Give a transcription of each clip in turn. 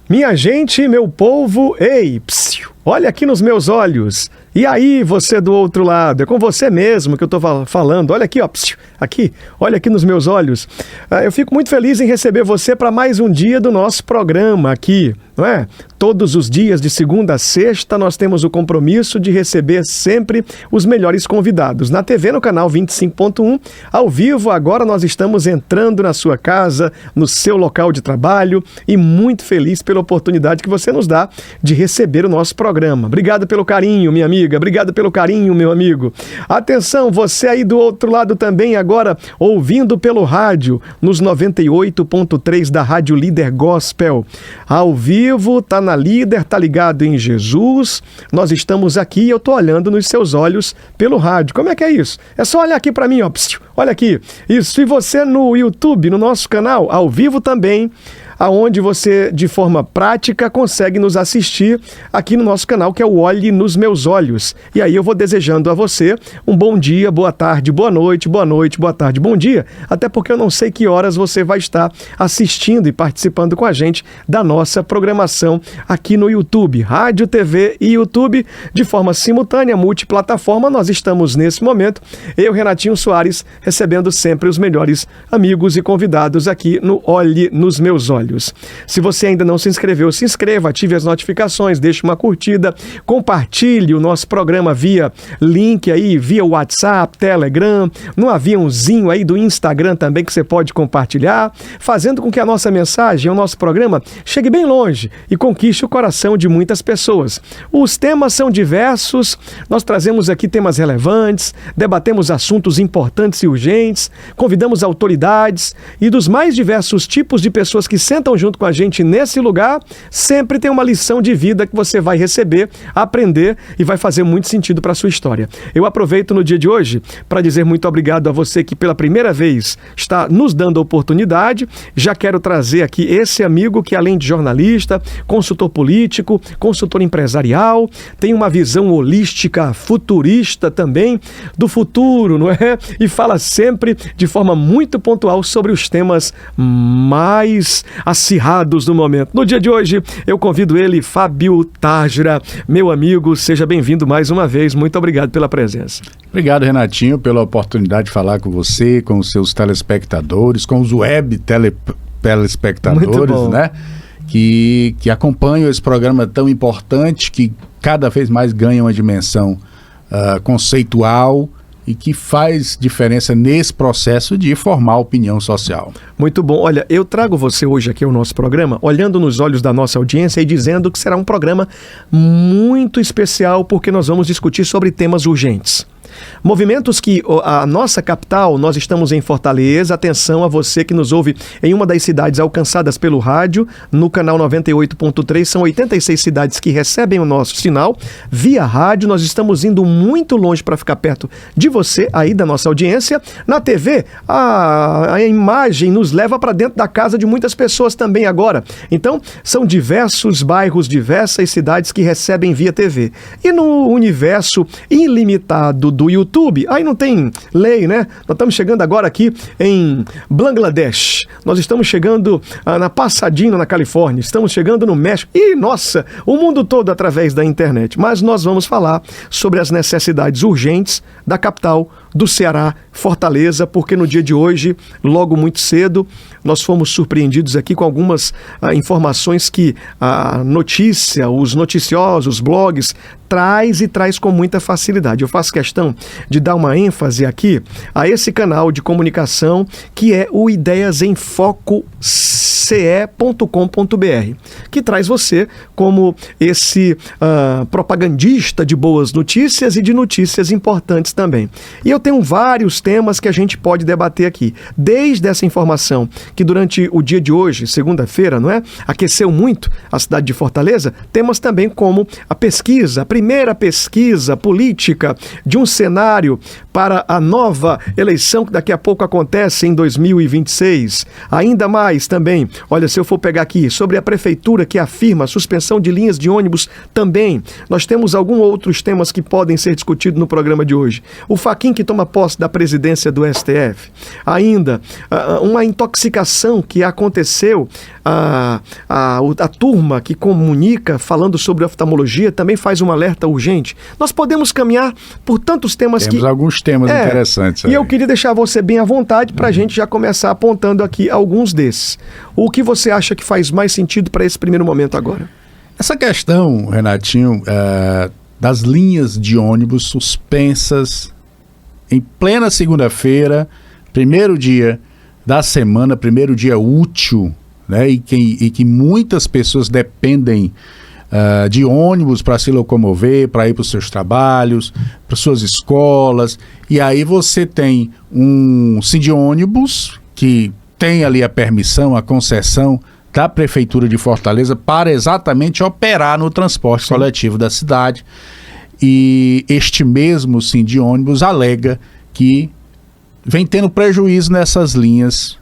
Minha gente, meu povo, ei, psiu, olha aqui nos meus olhos. E aí, você do outro lado, é com você mesmo que eu estou falando. Olha aqui, ó, psiu, aqui, olha aqui nos meus olhos. Eu fico muito feliz em receber você para mais um dia do nosso programa aqui, não é? Todos os dias, de segunda a sexta, nós temos o compromisso de receber sempre os melhores convidados. Na TV, no canal 25.1, ao vivo, agora nós estamos entrando na sua casa, no seu local de trabalho e muito feliz pela oportunidade que você nos dá de receber o nosso programa. Obrigado pelo carinho, minha amiga. Obrigado pelo carinho, meu amigo. Atenção, você aí do outro lado também agora, ouvindo pelo rádio, nos 98.3 da Rádio Líder Gospel. Ao vivo, tá na Líder, tá ligado em Jesus. Nós estamos aqui e eu tô olhando nos seus olhos pelo rádio. Como é que é isso? É só olhar aqui pra mim, ó. Olha aqui. Isso. E você no YouTube, no nosso canal, ao vivo também, aonde você, de forma prática, consegue nos assistir aqui no nosso canal, que é o Olhe nos Meus Olhos. E aí eu vou desejando a você um bom dia, boa tarde, boa noite, boa tarde, bom dia, até porque eu não sei que horas você vai estar assistindo e participando com a gente da nossa programação aqui no YouTube. Rádio, TV e YouTube, de forma simultânea, multiplataforma, nós estamos nesse momento, eu, Renatinho Soares, recebendo sempre os melhores amigos e convidados aqui no Olhe nos Meus Olhos. Se você ainda não se inscreveu, se inscreva, ative as notificações, deixe uma curtida, compartilhe o nosso programa via link aí, via WhatsApp, Telegram, no aviãozinho aí do Instagram também que você pode compartilhar, fazendo com que a nossa mensagem, o nosso programa, chegue bem longe e conquiste o coração de muitas pessoas. Os temas são diversos, nós trazemos aqui temas relevantes, debatemos assuntos importantes e urgentes, convidamos autoridades e dos mais diversos tipos de pessoas que sentam junto com a gente nesse lugar, sempre tem uma lição de vida que você vai receber, aprender e vai fazer muito sentido para a sua história. Eu aproveito no dia de hoje para dizer muito obrigado a você que pela primeira vez está nos dando a oportunidade. Já quero trazer aqui esse amigo que, além de jornalista, consultor político, consultor empresarial, tem uma visão holística, futurista também do futuro, não é? E fala sempre de forma muito pontual sobre os temas mais acirrados do momento. No dia de hoje, eu convido ele, Fábio Tágira. Meu amigo, seja bem-vindo mais uma vez. Muito obrigado pela presença. Obrigado, Renatinho, pela oportunidade de falar com você, com os seus telespectadores, com os web telespectadores, né? Que acompanham esse programa tão importante, que cada vez mais ganha uma dimensão conceitual e que faz diferença nesse processo de formar opinião social. Muito bom. Olha, eu trago você hoje aqui ao nosso programa, olhando nos olhos da nossa audiência e dizendo que será um programa muito especial, porque nós vamos discutir sobre temas urgentes. Movimentos que a nossa capital, nós estamos em Fortaleza, atenção a você que nos ouve em uma das cidades alcançadas pelo rádio, no canal 98.3, são 86 cidades que recebem o nosso sinal via rádio, nós estamos indo muito longe para ficar perto de você aí da nossa audiência. Na TV, a imagem nos leva para dentro da casa de muitas pessoas também agora, então são diversos bairros, diversas cidades que recebem via TV. E no universo ilimitado do YouTube, aí não tem lei, né? Nós estamos chegando agora aqui em Bangladesh, nós estamos chegando na Pasadena, na Califórnia, estamos chegando no México, e nossa, o mundo todo através da internet. Mas nós vamos falar sobre as necessidades urgentes da capital do Ceará, Fortaleza, porque no dia de hoje, logo muito cedo, nós fomos surpreendidos aqui com algumas informações que a notícia, os noticiosos, os blogs, traz com muita facilidade. Eu faço questão de dar uma ênfase aqui a esse canal de comunicação que é o Ideias em Foco ce.com.br, que traz você como esse propagandista de boas notícias e de notícias importantes também. E eu tenho vários temas que a gente pode debater aqui, desde essa informação que durante o dia de hoje, segunda-feira, não é? Aqueceu muito a cidade de Fortaleza, temas também como a pesquisa, a primeira pesquisa política de um cenário para a nova eleição que daqui a pouco acontece em 2026. Ainda mais também, olha, se eu for pegar aqui, sobre a prefeitura que afirma a suspensão de linhas de ônibus também. Nós temos alguns outros temas que podem ser discutidos no programa de hoje. O Fachin que toma posse da presidência do STF. Ainda, uma intoxicação que aconteceu, a turma que comunica falando sobre oftalmologia também faz um alerta urgente. Nós podemos caminhar por tantos temas. Temos alguns temas interessantes. E eu queria deixar você bem à vontade para a gente já começar apontando aqui alguns desses. O que você acha que faz mais sentido para esse primeiro momento agora? Essa questão, Renatinho, das linhas de ônibus suspensas em plena segunda-feira, primeiro dia da semana, primeiro dia útil, né, e que muitas pessoas dependem de ônibus para se locomover, para ir para os seus trabalhos, para suas escolas, e aí você tem um Sindônibus que tem ali a permissão, a concessão da Prefeitura de Fortaleza para exatamente operar no transporte coletivo da cidade, e este mesmo Sindônibus alega que vem tendo prejuízo nessas linhas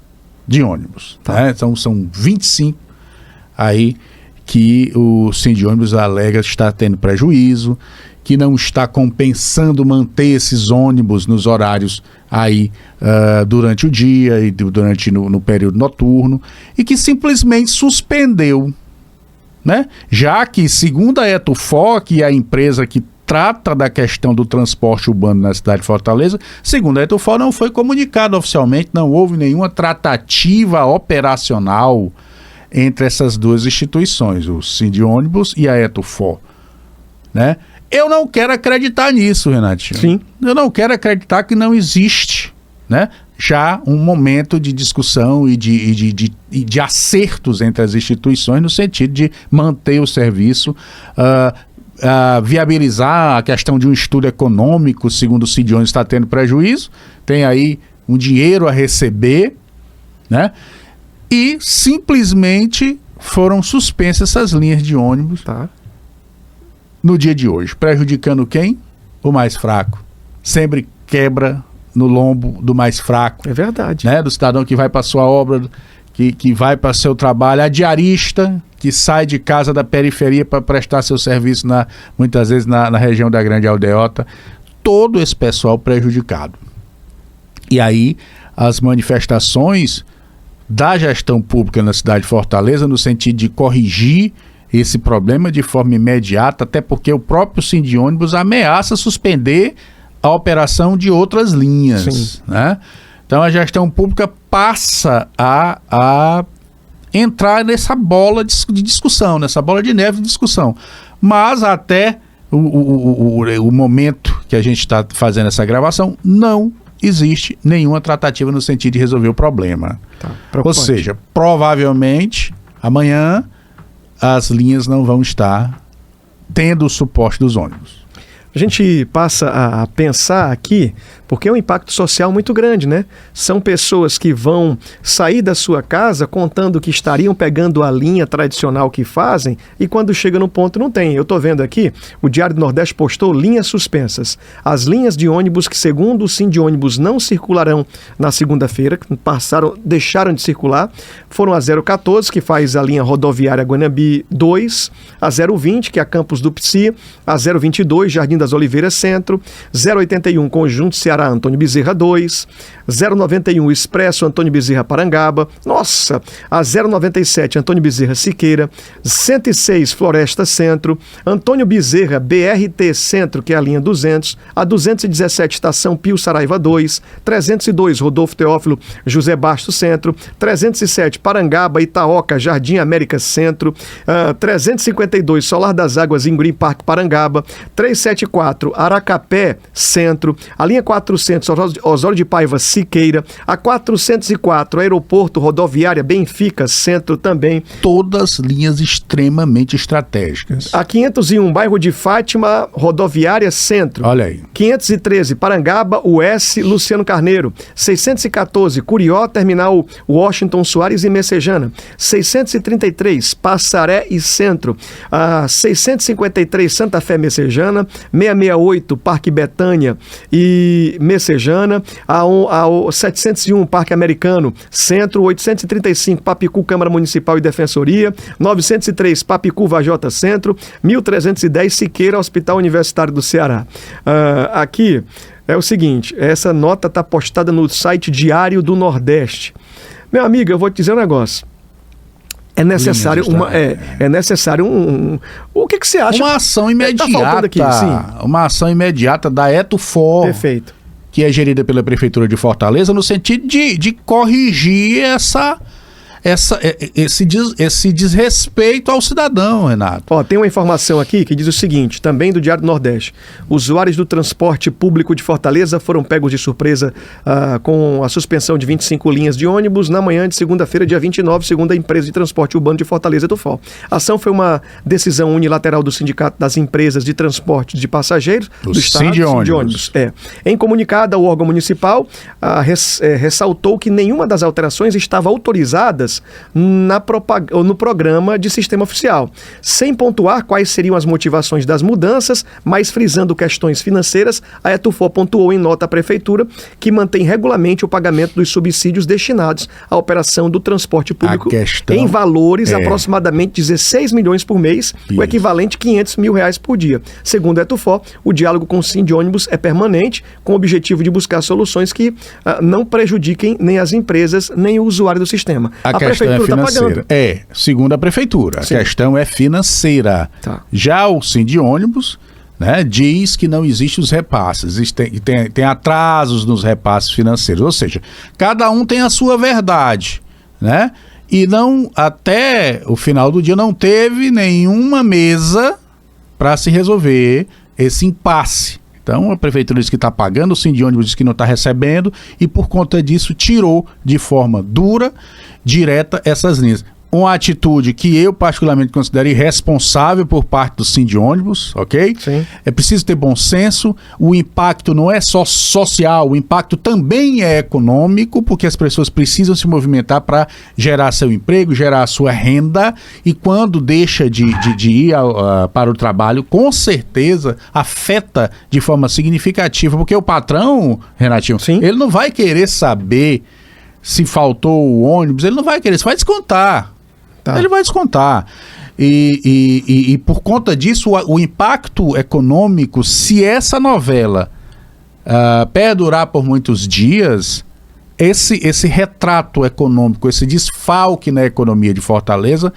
de ônibus. Né? Então são 25 aí que o Sindônibus alega está tendo prejuízo, que não está compensando manter esses ônibus nos horários aí durante o dia e no período noturno, e que simplesmente suspendeu, né? Já que, segundo a Etufor, que é a empresa que trata da questão do transporte urbano na cidade de Fortaleza, segundo a Etufor, não foi comunicado oficialmente, não houve nenhuma tratativa operacional entre essas duas instituições, o Sindônibus e a Etufor, né? Eu não quero acreditar nisso, Renatinho. Sim. Eu não quero acreditar que não existe, né, já um momento de discussão e de acertos entre as instituições no sentido de manter o serviço, viabilizar a questão de um estudo econômico, segundo o Sindônibus está tendo prejuízo, tem aí um dinheiro a receber, né? E simplesmente foram suspensas essas linhas de ônibus no dia de hoje, prejudicando quem? O mais fraco. Sempre quebra no lombo do mais fraco. É verdade. Né? Do cidadão que vai para sua obra, que vai para seu trabalho, a diarista que sai de casa da periferia para prestar seu serviço muitas vezes na região da Grande Aldeota. Todo esse pessoal prejudicado. E aí as manifestações da gestão pública na cidade de Fortaleza no sentido de corrigir esse problema de forma imediata, até porque o próprio Sindônibus ameaça suspender a operação de outras linhas, né? Então a gestão pública passa a entrar nessa bola de discussão, nessa bola de neve de discussão. Mas até o momento que a gente está fazendo essa gravação, não existe nenhuma tratativa no sentido de resolver o problema. Ou seja, provavelmente amanhã as linhas não vão estar tendo o suporte dos ônibus. A gente passa a pensar aqui, porque é um impacto social muito grande, né? São pessoas que vão sair da sua casa contando que estariam pegando a linha tradicional que fazem e quando chega no ponto não tem. Eu estou vendo aqui, o Diário do Nordeste postou linhas suspensas. As linhas de ônibus que, segundo o Sindônibus, não circularão na segunda-feira, deixaram de circular, foram a 014, que faz a linha rodoviária Guanambi 2, a 020, que é a Campos do Psi, a 022, Jardim das Oliveiras Centro, 081 Conjunto Ceará Antônio Bezerra 2, 091 Expresso Antônio Bezerra Parangaba, a 097 Antônio Bezerra Siqueira, 106 Floresta Centro, Antônio Bezerra BRT Centro, que é a linha 200, a 217 Estação Pio Saraiva 2, 302 Rodolfo Teófilo José Bastos Centro, 307 Parangaba Itaoca Jardim América Centro, 352 Solar das Águas Ingurim Parque Parangaba, 374 Aracapé Centro, a linha 400 Osório de Paiva Siqueira, a 404 Aeroporto Rodoviária Benfica Centro também. Todas linhas extremamente estratégicas. A 501 Bairro de Fátima Rodoviária Centro. Olha aí. 513 Parangaba US Luciano Carneiro, 614 Curió Terminal Washington Soares e Messejana, 633 Passaré e Centro, a 653 Santa Fé Messejana, 668, Parque Betânia e Messejana, a 701, Parque Americano, Centro, 835, Papicu, Câmara Municipal e Defensoria, 903, Papicu, Vajota Centro, 1310, Siqueira, Hospital Universitário do Ceará. Aqui é o seguinte, essa nota está postada no site Diário do Nordeste. Meu amigo, eu vou te dizer um negócio. É necessário o que você acha? Uma ação imediata. Tá faltando aqui, sim. Uma ação imediata da Etufor. Perfeito. Que é gerida pela Prefeitura de Fortaleza, no sentido de corrigir esse desrespeito ao cidadão, Renato. Ó, tem uma informação aqui que diz o seguinte, também do Diário do Nordeste. Usuários do transporte público de Fortaleza foram pegos de surpresa com a suspensão de 25 linhas de ônibus na manhã de segunda-feira, dia 29, segundo a empresa de transporte urbano de Fortaleza, Etufor. A ação foi uma decisão unilateral do Sindicato das Empresas de Transporte de Passageiros do Estado, Sindiônibus. Em comunicado, o órgão municipal ressaltou que nenhuma das alterações estava autorizada no programa de sistema oficial, sem pontuar quais seriam as motivações das mudanças, mas frisando questões financeiras, a Etufor pontuou em nota à Prefeitura que mantém regularmente o pagamento dos subsídios destinados à operação do transporte público em valores aproximadamente 16 milhões por mês, o equivalente a 500 mil reais por dia. Segundo a Etufor, o diálogo com o Sindiônibus é permanente, com o objetivo de buscar soluções que não prejudiquem nem as empresas, nem o usuário do sistema. A Prefeitura está pagando. Segundo a Prefeitura, Sim. A questão é financeira. Tá. Já o Sindiônibus, né, diz que não existem os repasses, tem atrasos nos repasses financeiros, ou seja, cada um tem a sua verdade, né? E não, até o final do dia não teve nenhuma mesa para se resolver esse impasse. Então, a Prefeitura diz que está pagando, o Sindiônibus diz que não está recebendo e, por conta disso, tirou de forma dura, direta, essas linhas. Uma atitude que eu particularmente considero irresponsável por parte do Sindiônibus, ok? Sim. É preciso ter bom senso, o impacto não é só social, o impacto também é econômico, porque as pessoas precisam se movimentar para gerar seu emprego, gerar a sua renda, e quando deixa de ir para o trabalho, com certeza afeta de forma significativa, porque o patrão, Renatinho, Sim. ele não vai querer saber se faltou o ônibus, ele não vai querer, você vai descontar. Tá. Ele vai descontar. E por conta disso, o impacto econômico, se essa novela perdurar por muitos dias, esse retrato econômico, esse desfalque na economia de Fortaleza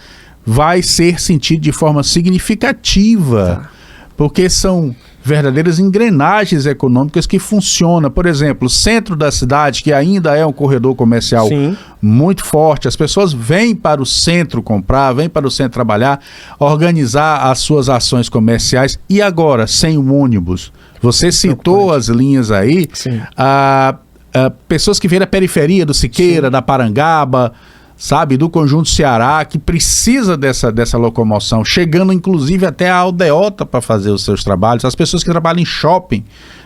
vai ser sentido de forma significativa. Tá. Porque são verdadeiras engrenagens econômicas que funcionam. Por exemplo, o centro da cidade, que ainda é um corredor comercial Sim. muito forte, as pessoas vêm para o centro comprar, vêm para o centro trabalhar, organizar as suas ações comerciais. E agora, sem o ônibus? Você citou as linhas aí, pessoas que vêm da periferia do Siqueira, da Parangaba, sabe, do Conjunto Ceará, que precisa dessa locomoção, chegando inclusive até a aldeota para fazer os seus trabalhos, as pessoas que trabalham em shopping,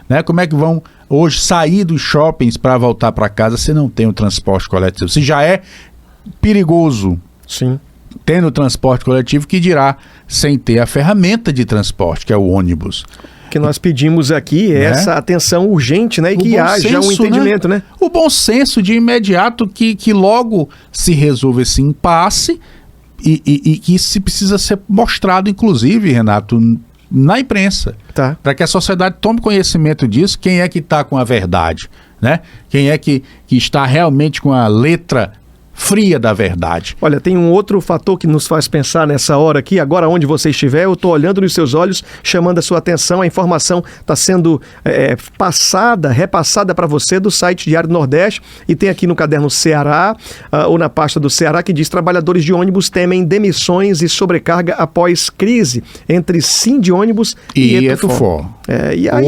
né, como é que vão hoje sair dos shoppings para voltar para casa se não tem o transporte coletivo? Se já é perigoso, Sim. tendo o transporte coletivo, que dirá sem ter a ferramenta de transporte, que é o ônibus. Que nós pedimos aqui essa atenção urgente, né? E que haja um entendimento, né? O bom senso de imediato que logo se resolva esse impasse e que isso precisa ser mostrado, inclusive, Renato, na imprensa. Tá. Para que a sociedade tome conhecimento disso, quem é que está com a verdade, né? Quem é que está realmente com a letra fria da verdade. Olha, tem um outro fator que nos faz pensar nessa hora aqui, agora onde você estiver, eu estou olhando nos seus olhos, chamando a sua atenção, a informação está sendo repassada para você do site Diário do Nordeste, e tem aqui no caderno Ceará, ou na pasta do Ceará, que diz: trabalhadores de ônibus temem demissões e sobrecarga após crise entre Sindiônibus e Etufor. E aí...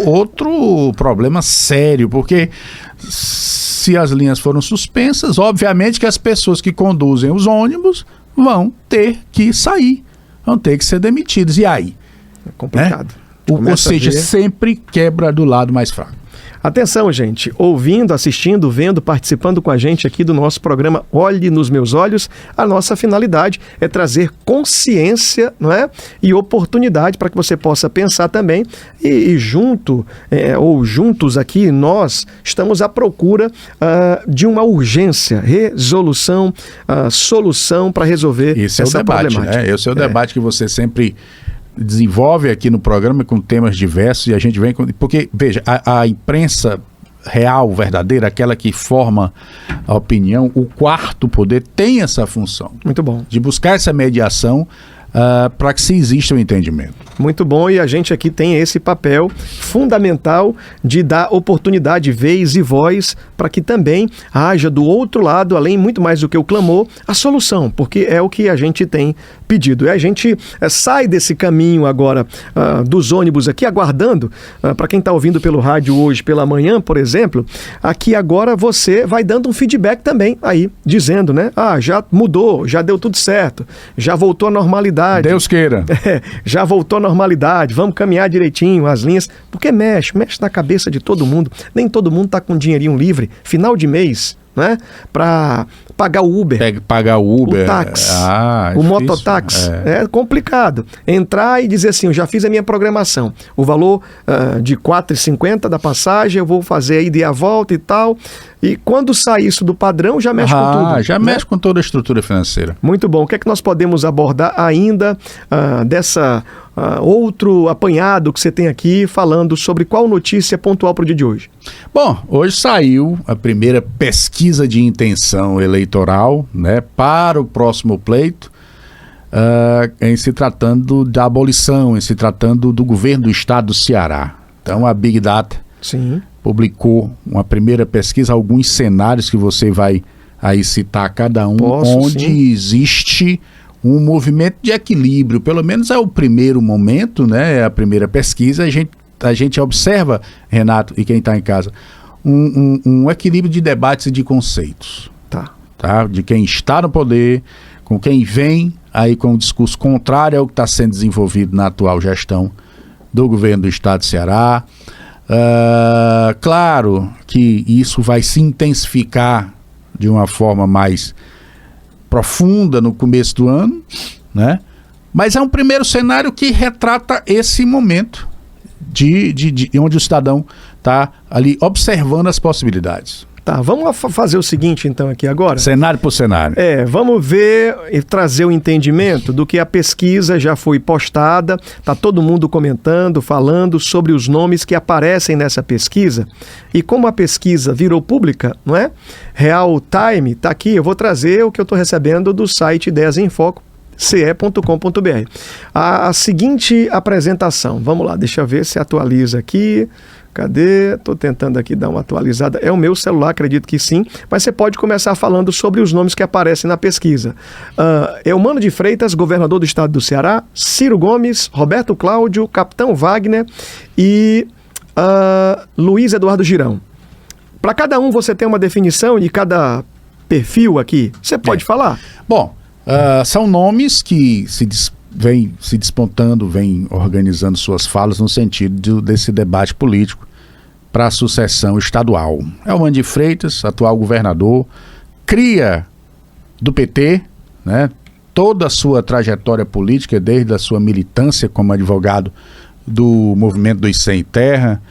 Outro problema sério, porque se as linhas foram suspensas, obviamente que as pessoas que conduzem os ônibus vão ter que sair, vão ter que ser demitidas. E aí? É complicado. Ou seja, sempre quebra do lado mais fraco. Atenção, gente, ouvindo, assistindo, vendo, participando com a gente aqui do nosso programa Olhe nos Meus Olhos, a nossa finalidade é trazer consciência, não é? E oportunidade para que você possa pensar também e junto, ou juntos aqui, nós estamos à procura de uma urgência, resolução, solução para resolver esse essa é o debate, problemática. né? Esse é o debate que você sempre desenvolve aqui no programa com temas diversos e a gente vem... Porque, veja, a imprensa real, verdadeira, aquela que forma a opinião, o quarto poder tem essa função. Muito bom. De buscar essa mediação para que se exista um entendimento. Muito bom, e a gente aqui tem esse papel fundamental de dar oportunidade, vez e voz para que também haja do outro lado, além muito mais do que o clamor, a solução, porque é o que a gente tem pedido. E a gente sai desse caminho agora dos ônibus aqui, aguardando, para quem está ouvindo pelo rádio hoje pela manhã, por exemplo, aqui agora você vai dando um feedback também aí, dizendo, né? Já mudou, já deu tudo certo, já voltou à normalidade. Deus queira. Já voltou à normalidade, vamos caminhar direitinho as linhas, porque mexe na cabeça de todo mundo. Nem todo mundo está com dinheirinho livre, final de mês, né? Para pagar o Uber. Pagar o Uber. O táxi, é o difícil. mototáxi. É complicado. Entrar e dizer assim, eu já fiz a minha programação. O valor de R$ 4,50 da passagem, eu vou fazer a ida e a volta e tal. E quando sai isso do padrão, já mexe com tudo. Já mexe com toda a estrutura financeira. Muito bom. O que é que nós podemos abordar ainda dessa outro apanhado que você tem aqui, falando sobre qual notícia pontual para o dia de hoje? Bom, hoje saiu a primeira pesquisa de intenção eleitoral, né, para o próximo pleito, em se tratando da abolição, em se tratando do governo do estado do Ceará. Então a Big Data publicou uma primeira pesquisa, alguns cenários que você vai aí citar cada um, onde existe um movimento de equilíbrio, pelo menos é o primeiro momento, né? É a primeira pesquisa, a gente observa, Renato e quem está em casa, um equilíbrio de debates e de conceitos. Tá? De quem está no poder, com quem vem aí com um discurso contrário ao que está sendo desenvolvido na atual gestão do governo do estado de Ceará. Claro que isso vai se intensificar de uma forma mais profunda no começo do ano, né? Mas é um primeiro cenário que retrata esse momento de onde o cidadão está ali observando as possibilidades. Tá, vamos fazer o seguinte então aqui agora. Cenário por cenário. Vamos ver e trazer o entendimento do que a pesquisa já foi postada, tá todo mundo comentando, falando sobre os nomes que aparecem nessa pesquisa. E como a pesquisa virou pública, não é? Real time, tá aqui, eu vou trazer o que eu estou recebendo do site Ideias em Foco, ce.com.br. A seguinte apresentação, vamos lá, deixa eu ver se atualiza aqui. Cadê? Estou tentando aqui dar uma atualizada. É o meu celular, acredito que sim. Mas você pode começar falando sobre os nomes que aparecem na pesquisa. Eumano de Freitas, governador do estado do Ceará, Ciro Gomes, Roberto Cláudio, Capitão Wagner e Luiz Eduardo Girão. Para cada um você tem uma definição de cada perfil aqui. Você pode falar? Bom, são nomes que vem se despontando, vem organizando suas falas no sentido desse debate político para a sucessão estadual. Eumano de Freitas, atual governador, cria do PT, né, toda a sua trajetória política, desde a sua militância como advogado do movimento dos Sem Terra,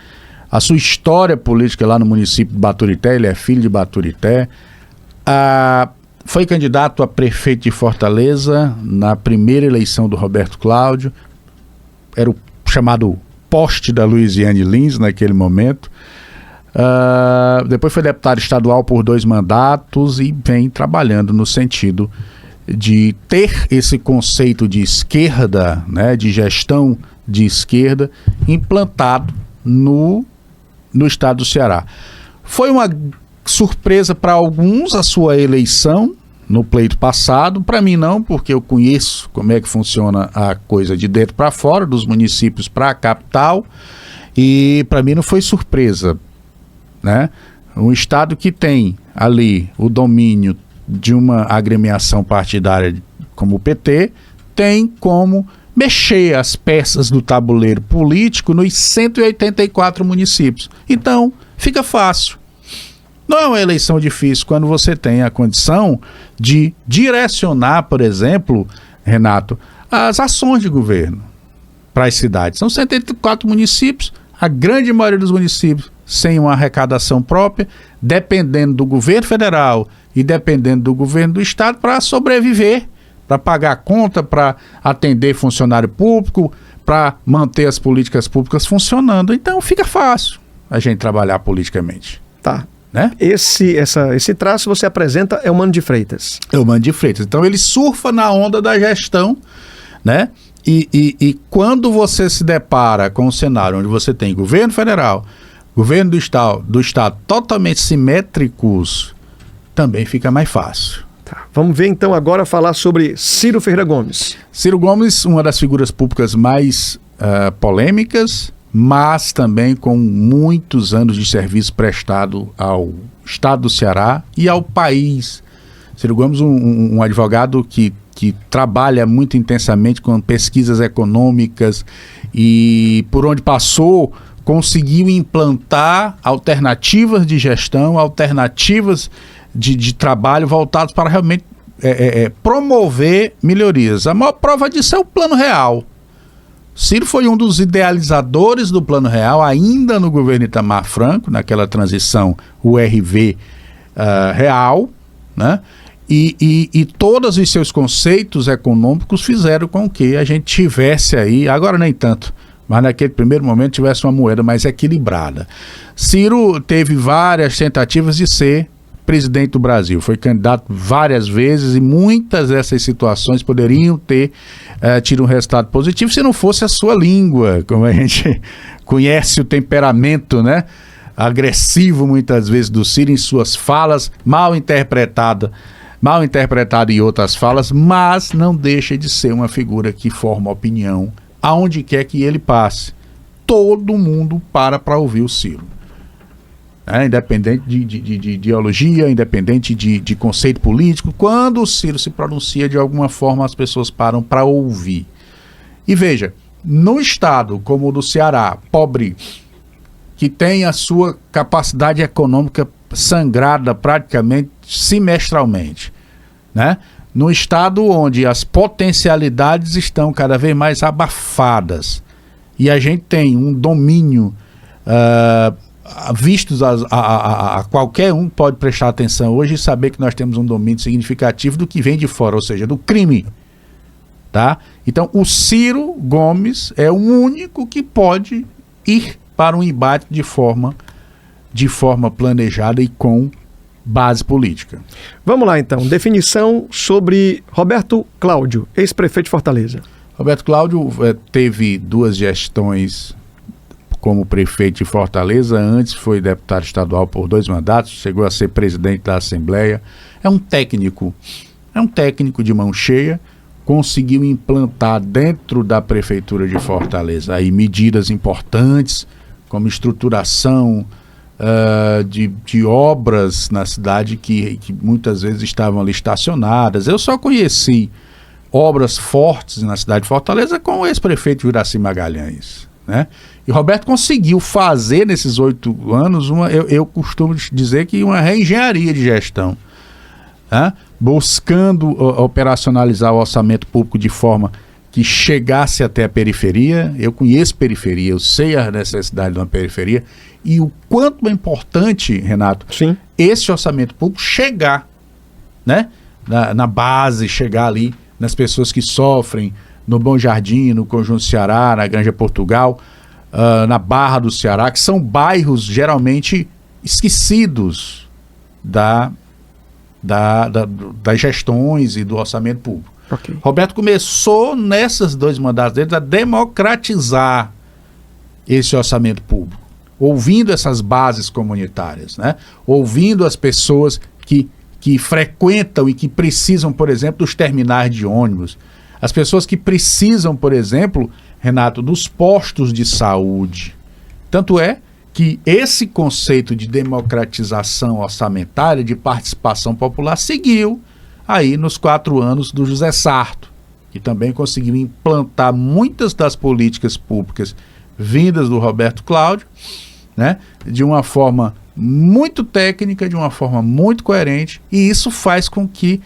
a sua história política lá no município de Baturité, ele é filho de Baturité, foi candidato a prefeito de Fortaleza na primeira eleição do Roberto Cláudio, era o chamado poste da Luiziane Lins naquele momento. Depois foi deputado estadual por 2 mandatos e vem trabalhando no sentido de ter esse conceito de esquerda, né, de gestão de esquerda, implantado no estado do Ceará. Foi uma surpresa para alguns a sua eleição no pleito passado, para mim não, porque eu conheço como é que funciona a coisa de dentro para fora, dos municípios para a capital, e para mim não foi surpresa, né? Um estado que tem ali o domínio de uma agremiação partidária como o PT, tem como mexer as peças do tabuleiro político nos 184 municípios. Então, fica fácil. Não é uma eleição difícil quando você tem a condição de direcionar, por exemplo, Renato, as ações de governo para as cidades. São 74 municípios, a grande maioria dos municípios sem uma arrecadação própria, dependendo do governo federal e dependendo do governo do estado para sobreviver, para pagar a conta, para atender funcionário público, para manter as políticas públicas funcionando. Então fica fácil a gente trabalhar politicamente. Tá. Né? Esse traço você apresenta é o Mano de Freitas. É o Mano de Freitas. Então ele surfa na onda da gestão, né? E quando você se depara com um cenário onde você tem governo federal, governo do estado totalmente simétricos, também fica mais fácil. Tá. Vamos ver então agora falar sobre Ciro Ferreira Gomes. Ciro Gomes, uma das figuras públicas mais polêmicas, mas também com muitos anos de serviço prestado ao estado do Ceará e ao país. Ciro Gomes, um advogado que trabalha muito intensamente com pesquisas econômicas e por onde passou conseguiu implantar alternativas de gestão, alternativas de trabalho voltados para realmente promover melhorias. A maior prova disso é o Plano Real. Ciro foi um dos idealizadores do Plano Real, ainda no governo Itamar Franco, naquela transição URV real, né? E todos os seus conceitos econômicos fizeram com que a gente tivesse aí, agora nem tanto, mas naquele primeiro momento tivesse uma moeda mais equilibrada. Ciro teve várias tentativas de ser presidente do Brasil, foi candidato várias vezes e muitas dessas situações poderiam ter tido um resultado positivo se não fosse a sua língua, como a gente conhece o temperamento, né, agressivo muitas vezes do Ciro em suas falas, mal interpretado em outras falas, mas não deixa de ser uma figura que forma opinião aonde quer que ele passe. Todo mundo para ouvir o Ciro. Independente de ideologia, independente de conceito político, quando o Ciro se pronuncia de alguma forma, as pessoas param para ouvir. E veja, no estado como o do Ceará, pobre, que tem a sua capacidade econômica sangrada praticamente semestralmente, né? No estado onde as potencialidades estão cada vez mais abafadas e a gente tem um domínio vistos a qualquer um pode prestar atenção hoje e saber que nós temos um domínio significativo do que vem de fora, ou seja, do crime, tá? Então o Ciro Gomes é o único que pode ir para um embate de forma planejada e com base política. Vamos lá então, definição sobre Roberto Cláudio, ex-prefeito de Fortaleza. Roberto Cláudio teve 2 gestões como prefeito de Fortaleza, antes foi deputado estadual por 2 mandatos, chegou a ser presidente da Assembleia. É um técnico de mão cheia, conseguiu implantar dentro da prefeitura de Fortaleza aí medidas importantes, como estruturação de obras na cidade que muitas vezes estavam ali estacionadas. Eu só conheci obras fortes na cidade de Fortaleza com o ex-prefeito Juracy Magalhães, né? E Roberto conseguiu fazer nesses 8 anos eu costumo dizer que uma reengenharia de gestão, né? Buscando operacionalizar o orçamento público de forma que chegasse até a periferia. Eu conheço periferia, eu sei a necessidade de uma periferia e o quanto é importante, Renato, sim, esse orçamento público chegar, né, na base, chegar ali nas pessoas que sofrem, no Bom Jardim, no Conjunto Ceará, na Granja Portugal, na Barra do Ceará, que são bairros geralmente esquecidos das gestões e do orçamento público. Okay. Roberto começou nessas 2 mandatos dele a democratizar esse orçamento público, ouvindo essas bases comunitárias, né? Ouvindo as pessoas que frequentam e que precisam, por exemplo, dos terminais de ônibus, as pessoas que precisam, por exemplo, Renato, dos postos de saúde. Tanto é que esse conceito de democratização orçamentária, de participação popular, seguiu aí nos 4 anos do José Sarto, que também conseguiu implantar muitas das políticas públicas vindas do Roberto Cláudio, né? De uma forma muito técnica, de uma forma muito coerente, e isso faz com que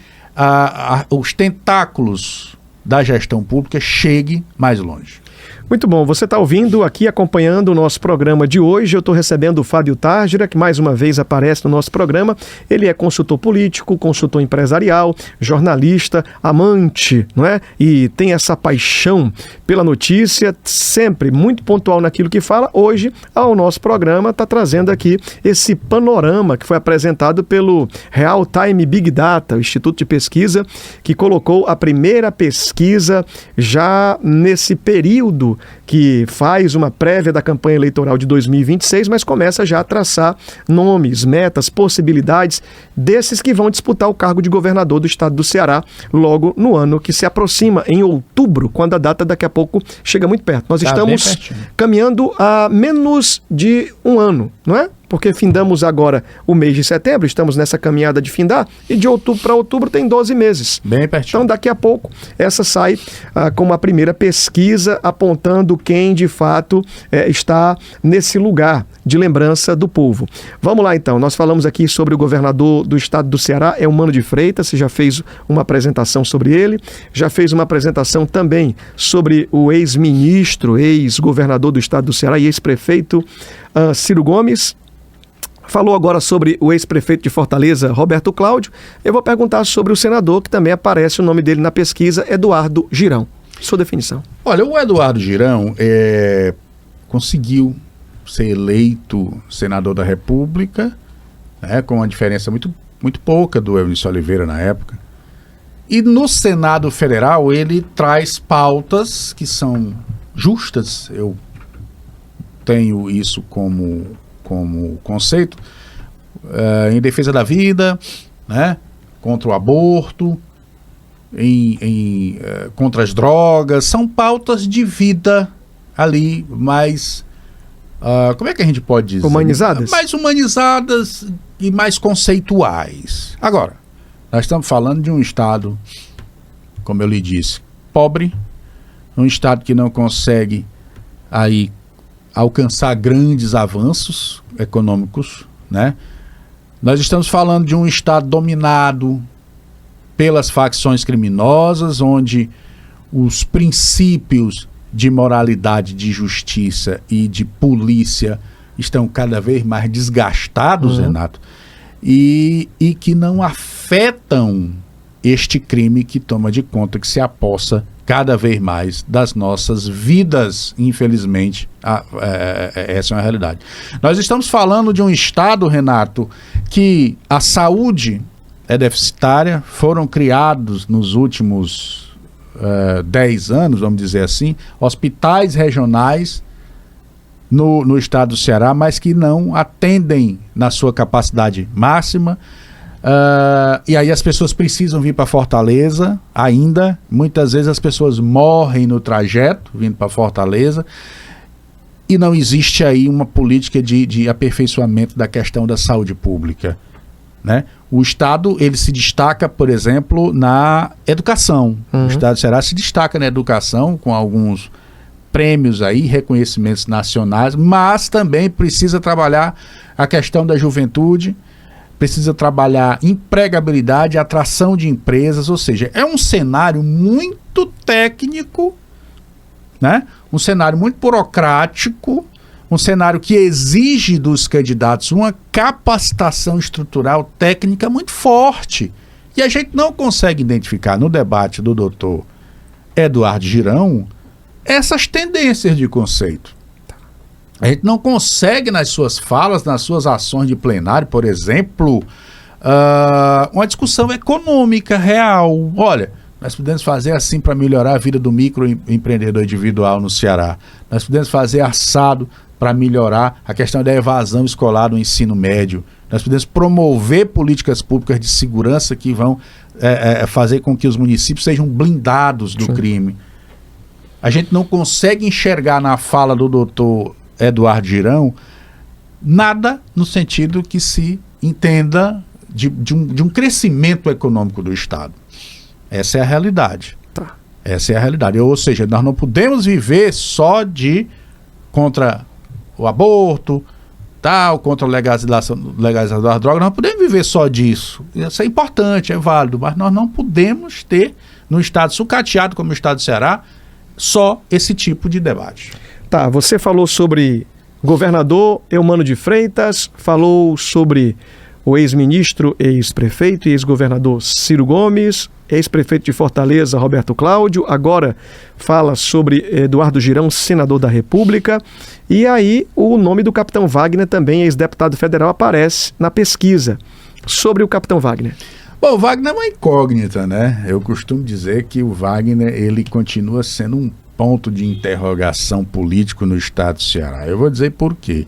os tentáculos da gestão pública cheguem mais longe. Muito bom, você está ouvindo aqui, acompanhando o nosso programa de hoje. Eu estou recebendo o Fábio Tárgira, que mais uma vez aparece no nosso programa. Ele é consultor político, consultor empresarial, jornalista, amante, não é? E tem essa paixão pela notícia, sempre muito pontual naquilo que fala. Hoje, ao nosso programa, está trazendo aqui esse panorama que foi apresentado pelo Real Time Big Data, o Instituto de Pesquisa, que colocou a primeira pesquisa já nesse período que faz uma prévia da campanha eleitoral de 2026, mas começa já a traçar nomes, metas, possibilidades desses que vão disputar o cargo de governador do estado do Ceará logo no ano que se aproxima, em outubro, quando a data daqui a pouco chega muito perto. Nós estamos caminhando a menos de um ano, não é? Porque findamos agora o mês de setembro, estamos nessa caminhada de findar, e de outubro para outubro tem 12 meses. Bem pertinho. Então, daqui a pouco, essa sai como a primeira pesquisa apontando quem, de fato, está nesse lugar de lembrança do povo. Vamos lá, então. Nós falamos aqui sobre o governador do estado do Ceará, é Eumano de Freitas. Você já fez uma apresentação sobre ele, já fez uma apresentação também sobre o ex-ministro, ex-governador do estado do Ceará e ex-prefeito Ciro Gomes. Falou agora sobre o ex-prefeito de Fortaleza, Roberto Cláudio. Eu vou perguntar sobre o senador, que também aparece o nome dele na pesquisa, Eduardo Girão. Sua definição. Olha, o Eduardo Girão conseguiu ser eleito senador da República, né, com uma diferença muito, muito pouca do Eunício Oliveira na época. E no Senado Federal ele traz pautas que são justas. Eu tenho isso como conceito, em defesa da vida, né, contra o aborto, contra as drogas. São pautas de vida ali, mais, como é que a gente pode dizer? Humanizadas? Mais humanizadas e mais conceituais. Agora, nós estamos falando de um estado, como eu lhe disse, pobre, um estado que não consegue aí alcançar grandes avanços econômicos, né? Nós estamos falando de um estado dominado pelas facções criminosas, onde os princípios de moralidade, de justiça e de polícia estão cada vez mais desgastados, Renato, e que não afetam este crime que toma de conta, que se apossa cada vez mais das nossas vidas, infelizmente. Essa é uma realidade. Nós estamos falando de um estado, Renato, que a saúde é deficitária. Foram criados nos últimos 10 anos, vamos dizer assim, hospitais regionais no estado do Ceará, mas que não atendem na sua capacidade máxima. E aí as pessoas precisam vir para Fortaleza ainda. Muitas vezes as pessoas morrem no trajeto vindo para Fortaleza, e não existe aí uma política de aperfeiçoamento da questão da saúde pública, né? O estado, ele se destaca, por exemplo, na educação. O estado do Ceará se destaca na educação com alguns prêmios aí, reconhecimentos nacionais, mas também precisa trabalhar a questão da juventude, precisa trabalhar empregabilidade, atração de empresas. Ou seja, é um cenário muito técnico, né? Um cenário muito burocrático, um cenário que exige dos candidatos uma capacitação estrutural técnica muito forte. E a gente não consegue identificar no debate do doutor Eduardo Girão essas tendências de conceito. A gente não consegue, nas suas falas, nas suas ações de plenário, por exemplo, uma discussão econômica real. Olha, nós podemos fazer assim para melhorar a vida do microempreendedor individual no Ceará. Nós podemos fazer assado para melhorar a questão da evasão escolar no ensino médio. Nós podemos promover políticas públicas de segurança que vão fazer com que os municípios sejam blindados do crime. A gente não consegue enxergar na fala do doutor Eduardo Girão nada no sentido que se entenda de um crescimento econômico do Estado. Essa é a realidade. Tá. Essa é a realidade. Ou seja, nós não podemos viver só contra o aborto, tal, contra a legalização das drogas, nós não podemos viver só disso. Isso é importante, é válido, mas nós não podemos ter, num estado sucateado como o estado do Ceará, só esse tipo de debate. Tá, você falou sobre governador Eumano de Freitas, falou sobre o ex-ministro, ex-prefeito e ex-governador Ciro Gomes, ex-prefeito de Fortaleza, Roberto Cláudio, agora fala sobre Eduardo Girão, senador da República, e aí o nome do capitão Wagner, também ex-deputado federal, aparece na pesquisa. Sobre o capitão Wagner. Bom, o Wagner é uma incógnita, né? Eu costumo dizer que o Wagner, ele continua sendo um ponto de interrogação político no estado do Ceará. Eu vou dizer por quê.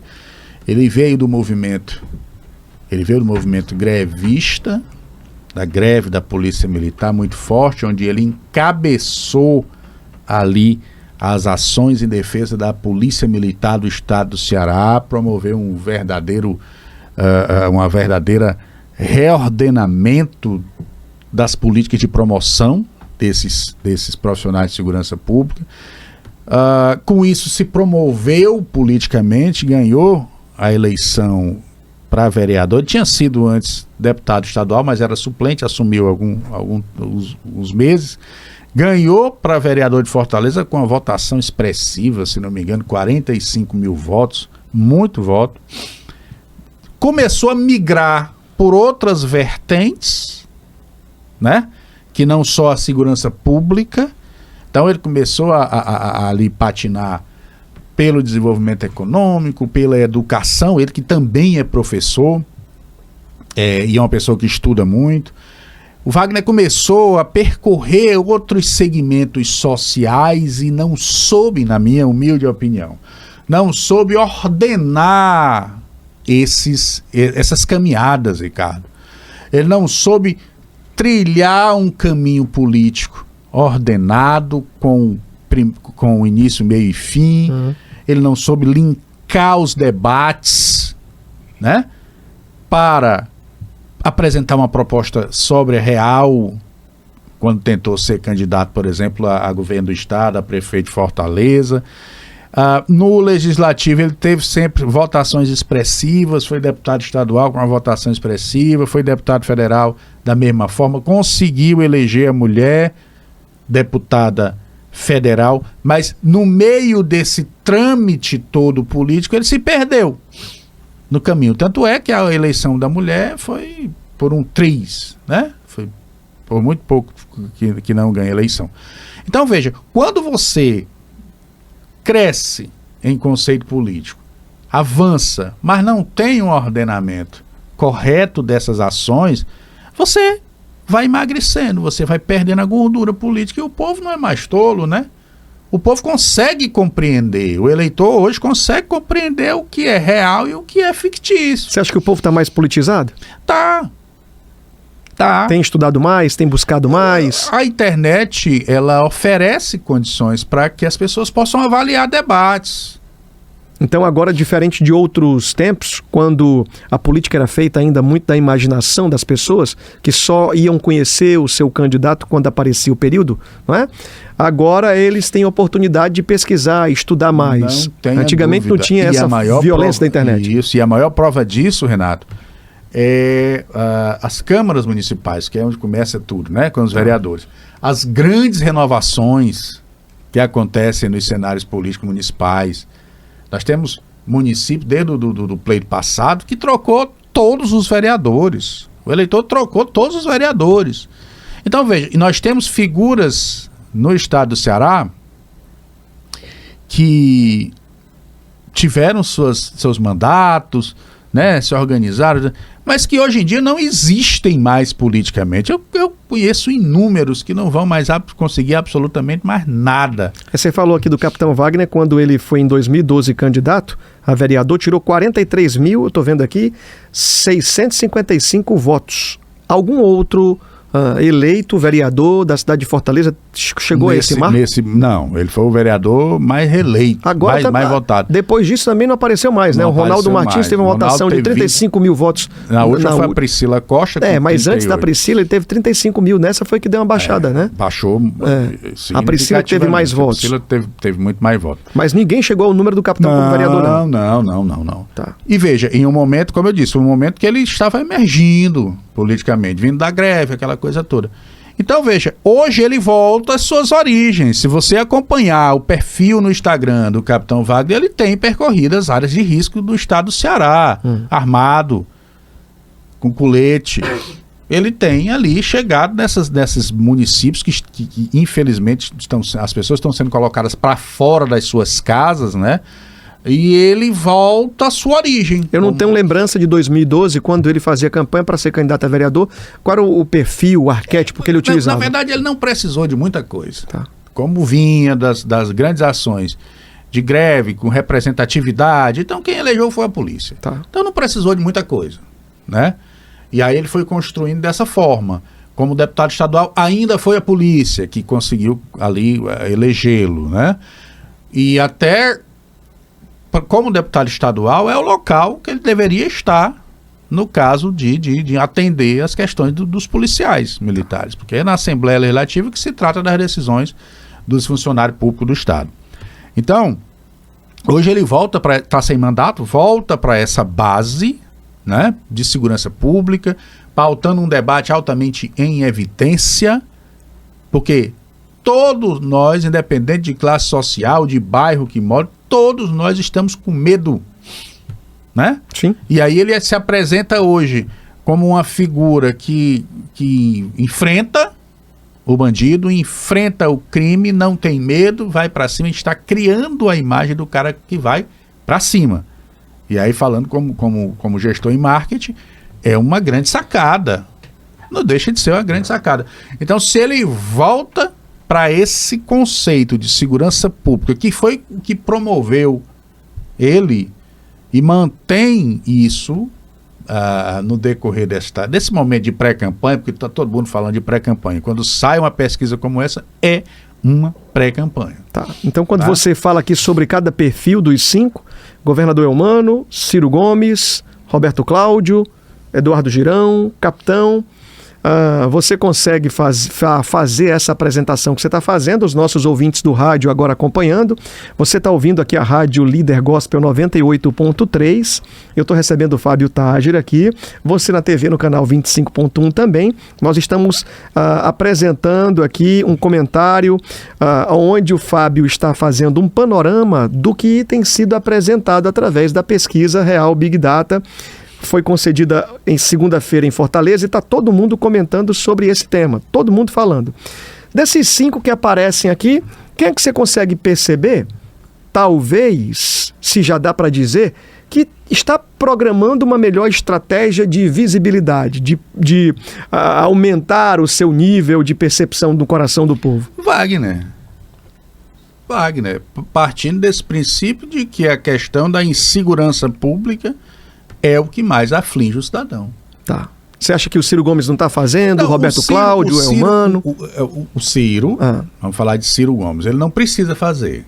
Ele veio do movimento grevista, da greve da Polícia Militar muito forte, onde ele encabeçou ali as ações em defesa da Polícia Militar do estado do Ceará, promoveu uma verdadeira reordenamento das políticas de promoção desses profissionais de segurança pública. Com isso se promoveu politicamente, ganhou a eleição para vereador. Ele tinha sido antes deputado estadual, mas era suplente, assumiu alguns meses. Ganhou para vereador de Fortaleza com uma votação expressiva, se não me engano, 45 mil votos, muito voto. Começou a migrar por outras vertentes, né? Que não só a segurança pública. Então ele começou a ali patinar pelo desenvolvimento econômico, pela educação, ele que também é professor, e é uma pessoa que estuda muito. O Wagner começou a percorrer outros segmentos sociais e não soube, na minha humilde opinião, não soube ordenar essas caminhadas, Ricardo. Ele não soube trilhar um caminho político ordenado, com início, meio e fim. Ele não soube linkar os debates, né, para apresentar uma proposta sóbria, real, quando tentou ser candidato, por exemplo, a governo do estado, a prefeito de Fortaleza. No legislativo ele teve sempre votações expressivas, foi deputado estadual com uma votação expressiva, foi deputado federal da mesma forma, conseguiu eleger a mulher deputada federal, mas no meio desse trâmite todo político ele se perdeu no caminho. Tanto é que a eleição da mulher foi por um triz, né? Foi por muito pouco que não ganha a eleição. Então veja, quando você cresce em conceito político, avança, mas não tem um ordenamento correto dessas ações, você vai emagrecendo, você vai perdendo a gordura política, e o povo não é mais tolo, né? O povo consegue compreender, o eleitor hoje consegue compreender o que é real e o que é fictício. Você acha que o povo está mais politizado? Tá. Tem estudado mais, tem buscado mais? A internet, ela oferece condições para que as pessoas possam avaliar debates. Então agora, diferente de outros tempos, quando a política era feita ainda muito da imaginação das pessoas, que só iam conhecer o seu candidato quando aparecia o período, não é? Agora eles têm oportunidade de pesquisar, estudar mais. Antigamente não tinha essa violência da internet. Isso, e a maior prova disso, Renato, é as câmaras municipais, que é onde começa tudo, né? Com os vereadores. As grandes renovações que acontecem nos cenários políticos municipais. Nós temos município, desde do pleito passado, que trocou todos os vereadores. O eleitor trocou todos os vereadores. Então, veja, e nós temos figuras no estado do Ceará que tiveram seus mandatos, né, se organizaram, mas que hoje em dia não existem mais politicamente. Eu conheço inúmeros que não vão mais conseguir absolutamente mais nada. Você falou aqui do capitão Wagner, quando ele foi em 2012 candidato a vereador, tirou 43.000, eu estou vendo aqui, 655 votos. Algum outro eleito vereador da cidade de Fortaleza. Chegou a esse marco? Não, ele foi o vereador mais reeleito, Agora mais votado. Depois disso também não apareceu mais, né? Não o Ronaldo Martins mais. teve uma votação de 35 mil votos. Na última foi a Priscila Costa. Mas 38. antes da Priscila ele teve 35 mil. Nessa foi que deu uma baixada, né? Baixou. A Priscila teve mais votos. A Priscila teve muito mais votos. Mas ninguém chegou ao número do capitão como vereador, não. Não. Tá. E veja, em um momento, como eu disse, um momento que ele estava emergindo politicamente, vindo da greve, aquela coisa toda. Então, veja, hoje ele volta às suas origens. Se você acompanhar o perfil no Instagram do Capitão Wagner, ele tem percorrido as áreas de risco do estado do Ceará, armado, com colete. Ele tem ali chegado nesses municípios que infelizmente, as pessoas estão sendo colocadas para fora das suas casas, né? E ele volta à sua origem. Eu não tenho lembrança de 2012, quando ele fazia campanha para ser candidato a vereador. Qual era o perfil, o arquétipo que ele utilizava? Na verdade, ele não precisou de muita coisa. Tá. Como vinha das grandes ações de greve, com representatividade. Então, quem elegeu foi a polícia. Tá. Então, não precisou de muita coisa, né? E aí ele foi construindo dessa forma. Como deputado estadual, ainda foi a polícia que conseguiu ali elegê-lo, né? E até... como deputado estadual, é o local que ele deveria estar no caso de atender as questões dos policiais militares, porque é na Assembleia Legislativa que se trata das decisões dos funcionários públicos do Estado. Então, hoje ele volta para, está sem mandato, volta para essa base, né, de segurança pública, pautando um debate altamente em evidência, porque todos nós, independente de classe social, de bairro que mora, todos nós estamos com medo, né? Sim. E aí ele se apresenta hoje como uma figura que enfrenta o bandido, enfrenta o crime, não tem medo, vai para cima, a gente está criando a imagem do cara que vai para cima. E aí falando como gestor em marketing, é uma grande sacada. Não deixa de ser uma grande sacada. Então, se ele volta para esse conceito de segurança pública, que foi o que promoveu ele e mantém isso no decorrer desse momento de pré-campanha, porque está todo mundo falando de pré-campanha. Quando sai uma pesquisa como essa, é uma pré-campanha. Tá. Então, quando você fala aqui sobre cada perfil dos 5, governador Eumano, Ciro Gomes, Roberto Cláudio, Eduardo Girão, capitão... você consegue fazer essa apresentação que você está fazendo, os nossos ouvintes do rádio agora acompanhando. Você está ouvindo aqui a Rádio Líder Gospel 98.3. Eu estou recebendo o Fábio Tágir aqui. Você na TV no canal 25.1 também. Nós estamos apresentando aqui um comentário onde o Fábio está fazendo um panorama do que tem sido apresentado através da pesquisa Real Big Data. Foi concedida em segunda-feira em Fortaleza e está todo mundo comentando sobre esse tema, todo mundo falando. Desses 5 que aparecem aqui, quem é que você consegue perceber, talvez, se já dá para dizer, que está programando uma melhor estratégia de visibilidade, de aumentar o seu nível de percepção do coração do povo? Wagner, partindo desse princípio de que a questão da insegurança pública é o que mais aflige o cidadão. Tá. Você acha que o Ciro Gomes não está fazendo? Não, o Roberto Cláudio, é humano? O Ciro, vamos falar de Ciro Gomes, ele não precisa fazer.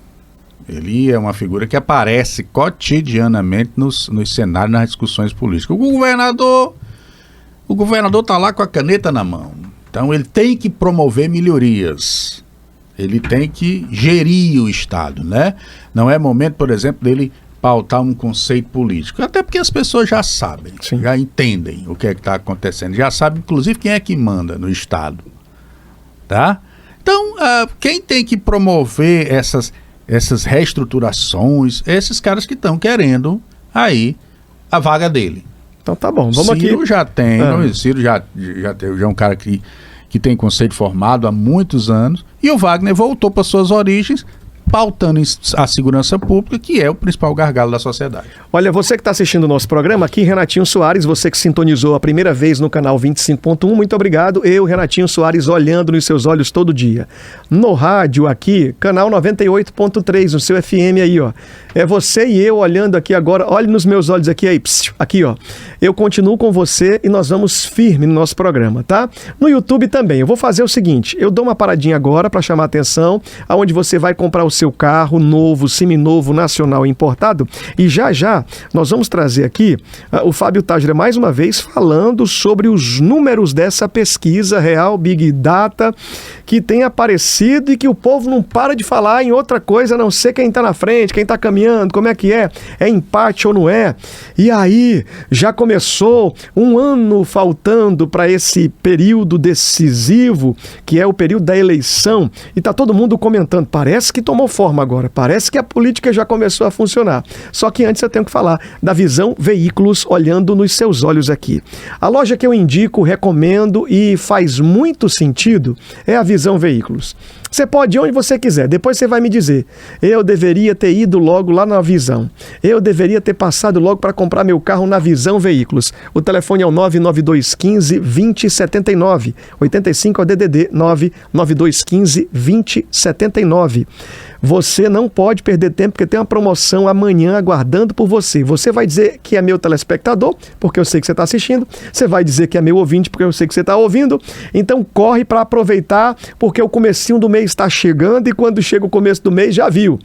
Ele é uma figura que aparece cotidianamente nos cenários, nas discussões políticas. O governador está lá com a caneta na mão. Então ele tem que promover melhorias. Ele tem que gerir o Estado, né? Não é momento, por exemplo, dele pautar um conceito político, até porque as pessoas já sabem, Sim. já entendem o que é que está acontecendo, já sabem inclusive quem é que manda no Estado, tá? Então, quem tem que promover essas reestruturações, esses caras que estão querendo aí a vaga dele. Então tá bom, vamos aqui. Ciro já tem, Ciro já é um cara que tem conceito formado há muitos anos, e o Wagner voltou para suas origens pautando a segurança pública, que é o principal gargalo da sociedade. Olha, você que está assistindo o nosso programa aqui, Renatinho Soares, você que sintonizou a primeira vez no canal 25.1, muito obrigado. Eu, Renatinho Soares, olhando nos seus olhos todo dia. No rádio aqui, canal 98.3, no seu FM aí, ó. É você e eu olhando aqui agora, olhe nos meus olhos aqui, aí, aqui, ó. Eu continuo com você e nós vamos firme no nosso programa, tá? No YouTube também, eu vou fazer o seguinte, eu dou uma paradinha agora para chamar a atenção, aonde você vai comprar o seu carro novo, seminovo, nacional importado, e já nós vamos trazer aqui o Fábio Tágira mais uma vez falando sobre os números dessa pesquisa real Big Data que tem aparecido e que o povo não para de falar em outra coisa a não ser quem está na frente, quem está caminhando, como é que é empate ou não é? E aí já começou um ano faltando para esse período decisivo, que é o período da eleição, e tá todo mundo comentando, parece que tomou forma agora, parece que a política já começou a funcionar. Só que antes eu tenho que falar da Visão Veículos, olhando nos seus olhos aqui. A loja que eu indico, recomendo e faz muito sentido é a Visão Veículos. Você pode ir onde você quiser, depois você vai me dizer, eu deveria ter ido logo lá na Visão, eu deveria ter passado logo para comprar meu carro na Visão Veículos. O telefone é o 99215-2079, 85 é o DDD 99215-2079. Você não pode perder tempo, porque tem uma promoção amanhã aguardando por você. Você vai dizer que é meu telespectador, porque eu sei que você está assistindo. Você vai dizer que é meu ouvinte, porque eu sei que você está ouvindo. Então corre para aproveitar, porque o comecinho do mês está chegando e quando chega o começo do mês já viu.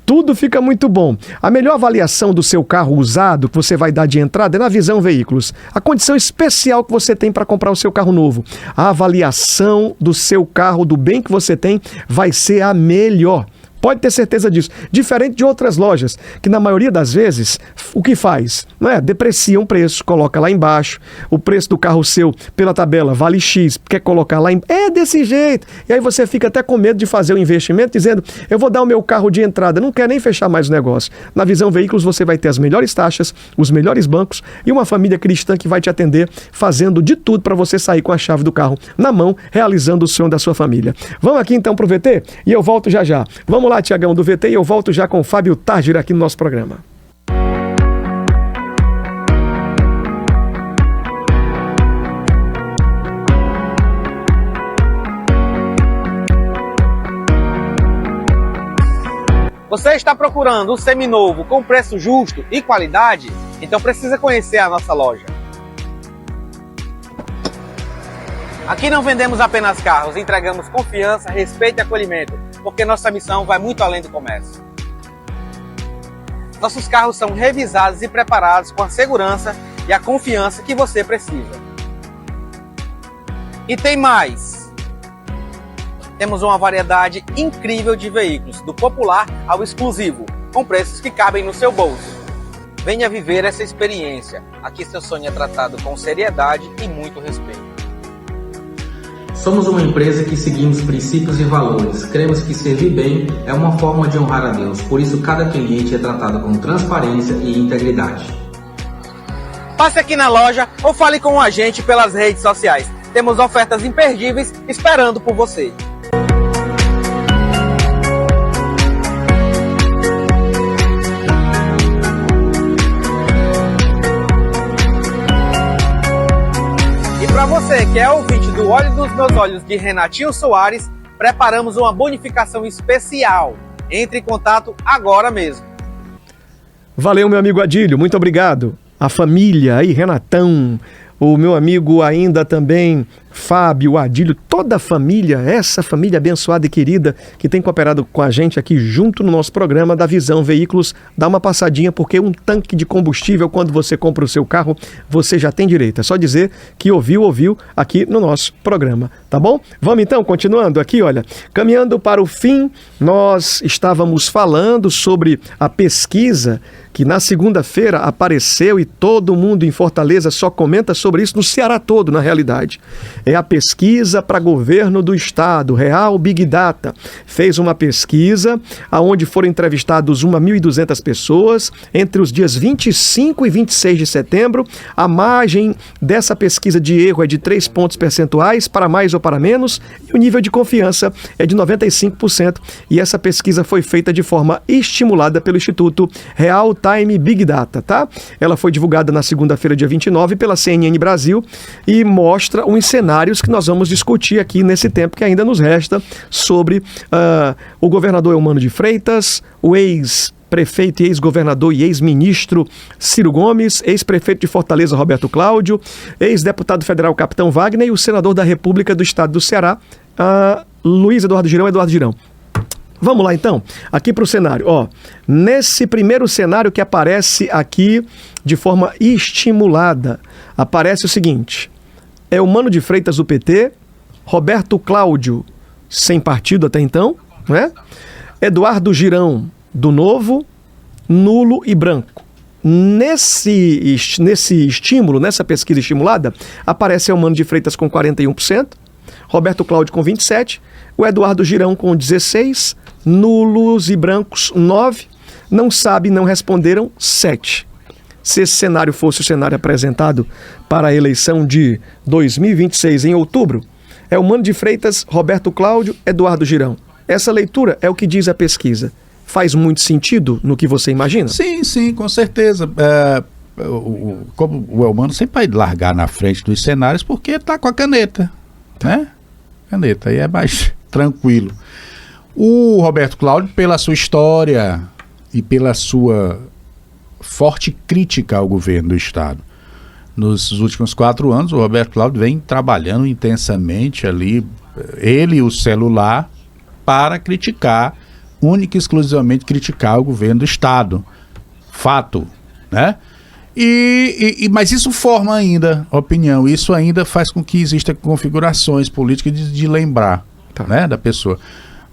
Tudo fica muito bom. A melhor avaliação do seu carro usado que você vai dar de entrada é na Visão Veículos. A condição especial que você tem para comprar o seu carro novo. A avaliação do seu carro, do bem que você tem, vai ser a melhor. Pode ter certeza disso. Diferente de outras lojas, que na maioria das vezes, o que faz? Não é? Deprecia um preço, coloca lá embaixo. O preço do carro seu, pela tabela, vale X, quer colocar lá embaixo. É desse jeito. E aí você fica até com medo de fazer o investimento, dizendo, eu vou dar o meu carro de entrada, não quer nem fechar mais o negócio. Na Visão Veículos você vai ter as melhores taxas, os melhores bancos e uma família cristã que vai te atender, fazendo de tudo para você sair com a chave do carro na mão, realizando o sonho da sua família. Vamos aqui então pro VT e eu volto já. Vamos lá, Tiagão do VT, e eu volto já com o Fábio Tágira aqui no nosso programa. Você está procurando um seminovo com preço justo e qualidade? Então precisa conhecer a nossa loja. Aqui não vendemos apenas carros, entregamos confiança, respeito e acolhimento, porque nossa missão vai muito além do comércio. Nossos carros são revisados e preparados com a segurança e a confiança que você precisa. E tem mais! Temos uma variedade incrível de veículos, do popular ao exclusivo, com preços que cabem no seu bolso. Venha viver essa experiência. Aqui seu sonho é tratado com seriedade e muito respeito. Somos uma empresa que seguimos princípios e valores. Cremos que servir bem é uma forma de honrar a Deus. Por isso, cada cliente é tratado com transparência e integridade. Passe aqui na loja ou fale com a gente pelas redes sociais. Temos ofertas imperdíveis esperando por você. Para você que é ouvinte do Olho dos Meus Olhos de Renatinho Soares, preparamos uma bonificação especial. Entre em contato agora mesmo. Valeu, meu amigo Adílio, muito obrigado. A família aí, Renatão, o meu amigo ainda também, Fábio, Adílio, toda a família, essa família abençoada e querida que tem cooperado com a gente aqui junto no nosso programa da Visão Veículos. Dá uma passadinha, porque um tanque de combustível, quando você compra o seu carro, você já tem direito. É só dizer que ouviu aqui no nosso programa, tá bom? Vamos então, continuando aqui, olha, caminhando para o fim, nós estávamos falando sobre a pesquisa que na segunda-feira apareceu e todo mundo em Fortaleza só comenta sobre isso, no Ceará todo, na realidade. É a pesquisa para governo do estado, Real Big Data. Fez uma pesquisa onde foram entrevistados 1.200 pessoas entre os dias 25 e 26 de setembro. A margem dessa pesquisa de erro é de 3 pontos percentuais, para mais ou para menos, e o nível de confiança é de 95%. E essa pesquisa foi feita de forma estimulada pelo Instituto Real Time Big Data, tá? Ela foi divulgada na segunda-feira, dia 29, pela CNN Brasil e mostra uns cenários que nós vamos discutir aqui nesse tempo que ainda nos resta sobre o governador Eumano de Freitas, o ex-prefeito e ex-governador e ex-ministro Ciro Gomes, ex-prefeito de Fortaleza Roberto Cláudio, ex-deputado federal Capitão Wagner e o senador da República do Estado do Ceará, Luiz Eduardo Girão. Vamos lá então, aqui para o cenário. Nesse primeiro cenário que aparece aqui de forma estimulada, aparece o seguinte: Eumano de Freitas do PT, Roberto Cláudio sem partido até então, né? Eduardo Girão do Novo, nulo e branco. Nesse estímulo, nessa pesquisa estimulada, aparece Eumano de Freitas com 41%, Roberto Cláudio com 27%, o Eduardo Girão com 16%, nulos e brancos 9%, não sabe, não responderam 7%. Se esse cenário fosse o cenário apresentado para a eleição de 2026 em outubro, Eumano de Freitas, Roberto Cláudio, Eduardo Girão. Essa leitura é o que diz a pesquisa. Faz muito sentido no que você imagina? Sim, com certeza. Como o Eumano sempre vai largar na frente dos cenários porque está com a caneta, né? Caneta, aí é mais tranquilo. O Roberto Cláudio, pela sua história e pela sua forte crítica ao governo do Estado, nos últimos 4 anos, o Roberto Cláudio vem trabalhando intensamente ali, ele e o celular, para criticar, única e exclusivamente criticar o governo do Estado. Fato, né? Mas isso forma ainda opinião, isso ainda faz com que existam configurações políticas de lembrar, né, da pessoa.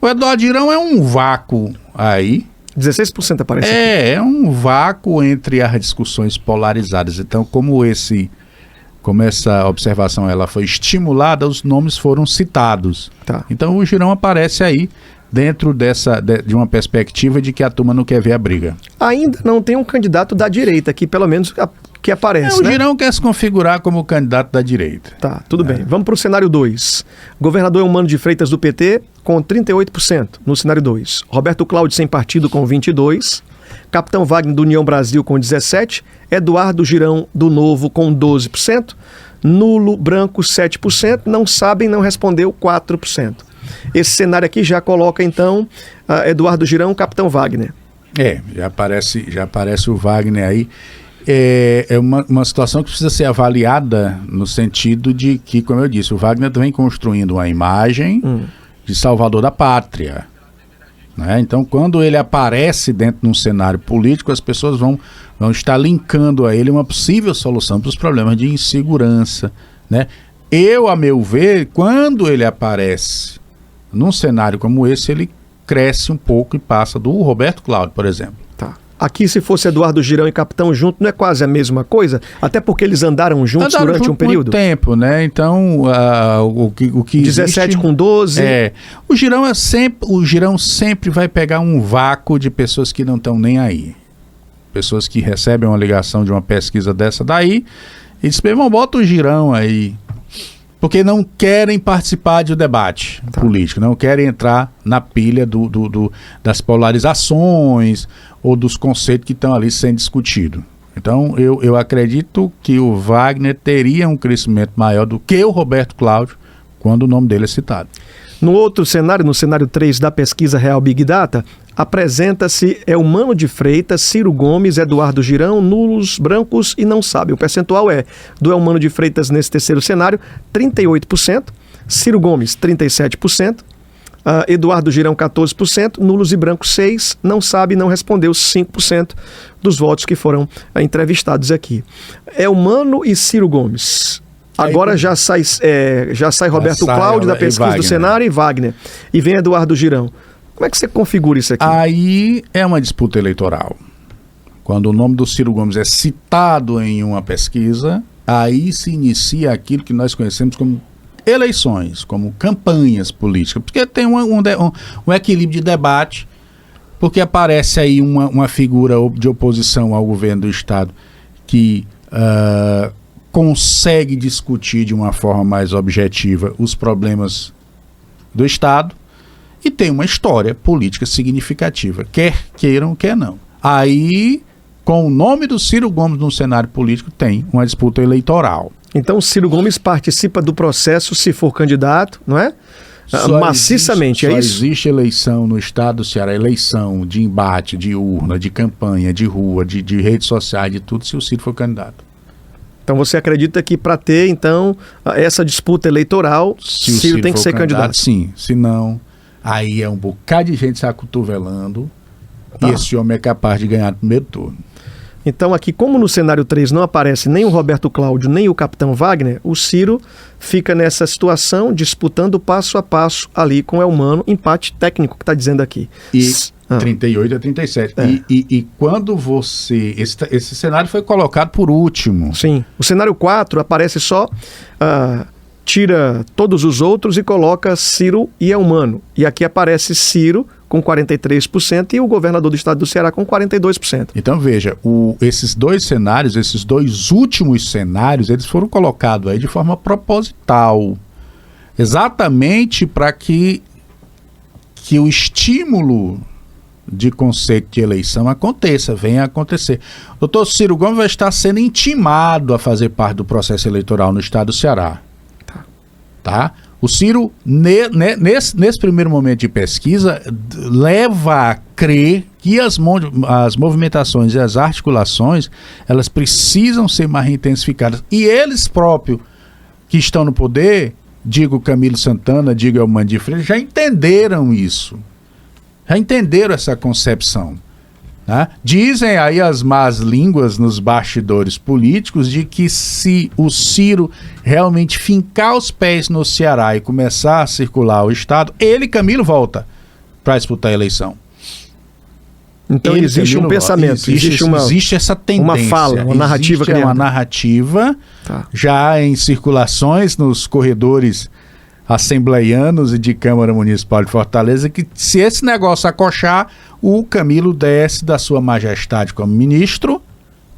O Eduardo Girão é um vácuo aí. 16% aparece aqui. É um vácuo entre as discussões polarizadas. Então, como essa observação ela foi estimulada, os nomes foram citados. Tá. Então, o Girão aparece aí dentro de uma perspectiva de que a turma não quer ver a briga. Ainda não tem um candidato da direita aqui, pelo menos que aparece, né? O Girão quer se configurar como candidato da direita. Tá, tudo bem. Vamos para o cenário 2. Governador Eumano de Freitas do PT com 38% no cenário 2. Roberto Cláudio sem partido com 22%. Capitão Wagner do União Brasil com 17%. Eduardo Girão do Novo com 12%. Nulo, branco 7%. Não sabem, não respondeu 4%. Esse cenário aqui já coloca então Eduardo Girão, Capitão Wagner. Já aparece o Wagner aí. É uma situação que precisa ser avaliada no sentido de que, como eu disse, o Wagner vem construindo uma imagem de salvador da pátria, né? Então, quando ele aparece dentro de um cenário político, as pessoas vão estar linkando a ele uma possível solução para os problemas de insegurança, né? A meu ver, quando ele aparece num cenário como esse, ele cresce um pouco e passa do Roberto Cláudio, por exemplo. Tá. Aqui, se fosse Eduardo Girão e Capitão junto, não é quase a mesma coisa? Até porque eles andaram juntos durante um período? Muito tempo, né? Então, o que 17 existe, com 12... O Girão sempre vai pegar um vácuo de pessoas que não estão nem aí. Pessoas que recebem uma ligação de uma pesquisa dessa daí e dizem, meu irmão, bota o Girão aí. Porque não querem participar de um debate político, não querem entrar na pilha das polarizações ou dos conceitos que estão ali sendo discutidos. Então, eu acredito que o Wagner teria um crescimento maior do que o Roberto Cláudio quando o nome dele é citado. No outro cenário, no cenário 3 da pesquisa Real Big Data, apresenta-se Eumano de Freitas, Ciro Gomes, Eduardo Girão, nulos, brancos e não sabe. O percentual do Eumano de Freitas nesse terceiro cenário, 38%, Ciro Gomes, 37%, Eduardo Girão, 14%, nulos e brancos, 6%, não sabe, não respondeu, 5% dos votos que foram entrevistados aqui. Eumano e Ciro Gomes. Agora já sai Roberto Cláudio da pesquisa do cenário e Wagner. E vem Eduardo Girão. Como é que você configura isso aqui? Aí é uma disputa eleitoral. quando o nome do Ciro Gomes é citado em uma pesquisa, aí se inicia aquilo que nós conhecemos como eleições, como campanhas políticas, porque tem um equilíbrio de debate, porque aparece aí uma figura de oposição ao governo do Estado que consegue discutir de uma forma mais objetiva os problemas do Estado e tem uma história política significativa, quer queiram, quer não. Aí, com o nome do Ciro Gomes no cenário político, tem uma disputa eleitoral. Então o Ciro Gomes participa do processo se for candidato, não é? Maciçamente, é isso? Só existe eleição no estado do Ceará, eleição de embate, de urna, de campanha, de rua, de redes sociais, de tudo, se o Ciro for candidato. Então você acredita que para ter, então, essa disputa eleitoral, Se o Ciro tem que ser candidato? Sim, se não, aí é um bocado de gente se acotovelando e esse homem é capaz de ganhar no primeiro turno. Então aqui, como no cenário 3 não aparece nem o Roberto Cláudio, nem o capitão Wagner, o Ciro fica nessa situação disputando passo a passo ali com o Elmano, empate técnico que está dizendo aqui. E 38 a 37. E quando você... Esse cenário foi colocado por último. Sim. O cenário 4 aparece só... tira todos os outros e coloca Ciro e Elmano. E aqui aparece Ciro com 43% e o governador do estado do Ceará com 42%. Então veja, esses dois cenários, esses dois últimos cenários, eles foram colocados aí de forma proposital. Exatamente para que o estímulo de conceito de eleição venha a acontecer. O doutor Ciro Gomes vai estar sendo intimado a fazer parte do processo eleitoral no estado do Ceará. Tá? O Ciro, nesse primeiro momento de pesquisa, leva a crer que as movimentações e as articulações, elas precisam ser mais intensificadas. E eles próprios, que estão no poder, digo Camilo Santana, digo Elmano de Freitas, já entenderam isso. Já entenderam essa concepção. Né? Dizem aí as más línguas nos bastidores políticos de que se o Ciro realmente fincar os pés no Ceará e começar a circular o estado, ele, Camilo, volta para disputar a eleição. Então existe um pensamento, existe essa tendência. Uma fala, uma narrativa criada. Uma narrativa já em circulações nos corredores assembleianos e de Câmara Municipal de Fortaleza, que se esse negócio acochar, o Camilo desce da sua majestade como ministro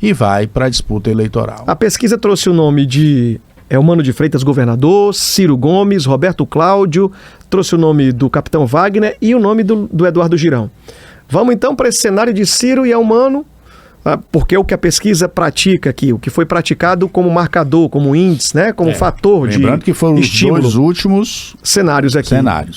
e vai para a disputa eleitoral. A pesquisa trouxe o nome de Elmano de Freitas, governador, Ciro Gomes, Roberto Cláudio, trouxe o nome do capitão Wagner e o nome do Eduardo Girão. Vamos então para esse cenário de Ciro e Elmano, porque é o que a pesquisa pratica aqui, o que foi praticado como marcador, como índice, né, como fator de estímulo. Lembrando que foram os dois últimos cenários aqui.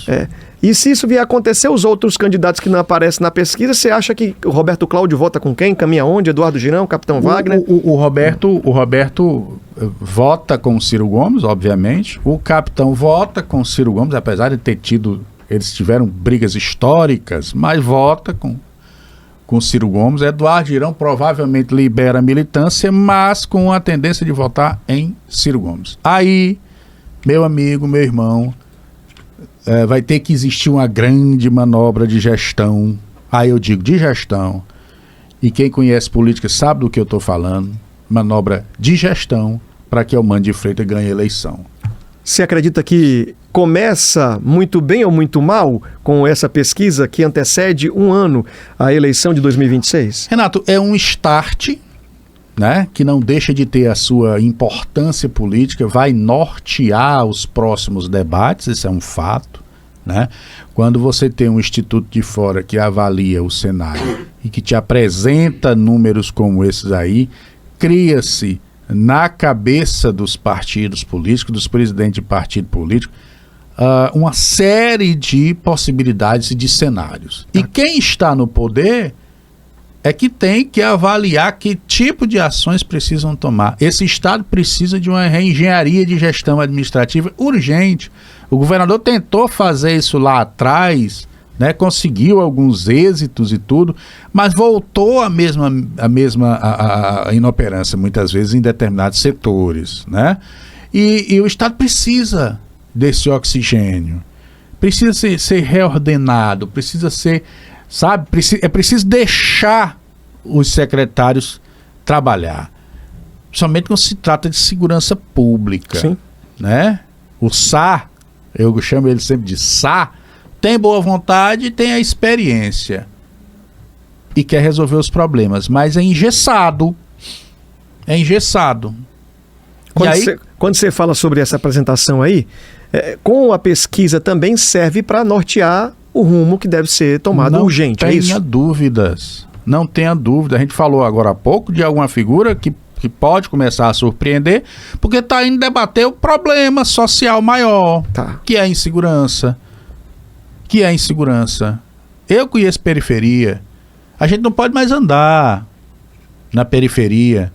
É. E se isso vier a acontecer, os outros candidatos que não aparecem na pesquisa, você acha que o Roberto Cláudio vota com quem? Caminha onde? Eduardo Girão, capitão Wagner? O Roberto vota com o Ciro Gomes, obviamente. O capitão vota com o Ciro Gomes, apesar de ter eles tiveram brigas históricas, mas vota com Ciro Gomes. Eduardo Girão provavelmente libera a militância, mas com a tendência de votar em Ciro Gomes. Aí, meu amigo, meu irmão, vai ter que existir uma grande manobra de gestão. Aí eu digo de gestão, e quem conhece política sabe do que eu estou falando, manobra de gestão para que Elmano de Freitas ganhe a eleição. Você acredita que começa muito bem ou muito mal com essa pesquisa que antecede um ano à eleição de 2026? Renato, é um start, né, que não deixa de ter a sua importância política, vai nortear os próximos debates, isso é um fato. Né? Quando você tem um instituto de fora que avalia o cenário e que te apresenta números como esses aí, cria-se na cabeça dos partidos políticos, dos presidentes de partido político, uma série de possibilidades e de cenários. E quem está no poder é que tem que avaliar que tipo de ações precisam tomar. Esse Estado precisa de uma reengenharia de gestão administrativa urgente. O governador tentou fazer isso lá atrás, né, conseguiu alguns êxitos e tudo, mas voltou a mesma inoperância, muitas vezes, em determinados setores. Né? E o Estado precisa desse oxigênio, precisa ser reordenado, precisa ser, é preciso deixar os secretários trabalhar. Somente quando se trata de segurança pública. Sim. Né? O SAR, eu chamo ele sempre de SAR, tem boa vontade e tem a experiência. E quer resolver os problemas, mas é engessado. É engessado. Quando você fala sobre essa apresentação aí, com a pesquisa também serve para nortear o rumo que deve ser tomado urgente, é isso? Não tenha dúvidas. Não tenha dúvida. A gente falou agora há pouco de alguma figura que pode começar a surpreender, porque está indo debater o problema social maior, que é a insegurança. Eu conheço periferia. A gente não pode mais andar na periferia.